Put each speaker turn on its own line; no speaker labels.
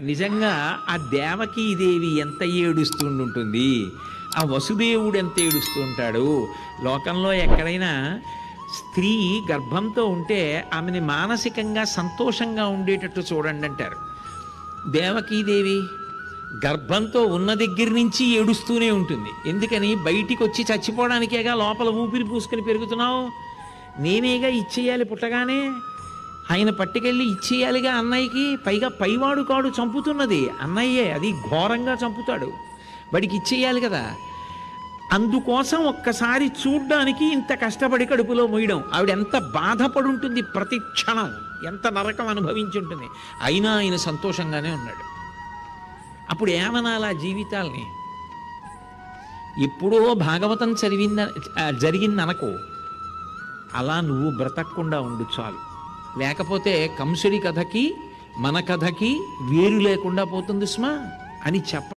నిజంగా ఆ దేవకీదేవి ఎంత ఏడుస్తుంటుంది, ఆ వసుదేవుడు ఎంత ఏడుస్తూ ఉంటాడు. లోకంలో ఎక్కడైనా స్త్రీ గర్భంతో ఉంటే ఆమెని మానసికంగా సంతోషంగా ఉండేటట్టు చూడండి అంటారు. దేవకీదేవి గర్భంతో ఉన్న దగ్గర నుంచి ఏడుస్తూనే ఉంటుంది. ఎందుకని? బయటికి వచ్చి చచ్చిపోవడానికేగా లోపల ఊపిరి పూసుకొని పెరుగుతున్నావు. నేనేగా ఇచ్చేయాలి పుట్టగానే, ఆయన పట్టుకెళ్ళి ఇచ్చేయాలిగా అన్నయ్యకి. పైగా పైవాడు కాడు చంపుతున్నది అన్నయ్యే, అది ఘోరంగా చంపుతాడు. వాడికి ఇచ్చేయాలి కదా. అందుకోసం ఒక్కసారి చూడ్డానికి ఇంత కష్టపడి కడుపులో మొయ్యడం. ఆవిడ ఎంత బాధపడుంటుంది, ప్రతి క్షణం ఎంత నరకం అనుభవించి ఉంటుంది. అయినా ఆయన సంతోషంగానే ఉన్నాడు. అప్పుడు ఏమనాలా జీవితాల్ని? ఎప్పుడో భాగవతం జరిగిందనకో, అలా నువ్వు బ్రతకకుండా ఉండు చాలు. లేకపోతే కంసుడి కథకి మన కథకి వేరు లేకుండా పోతుంది సుమా అని చెప్ప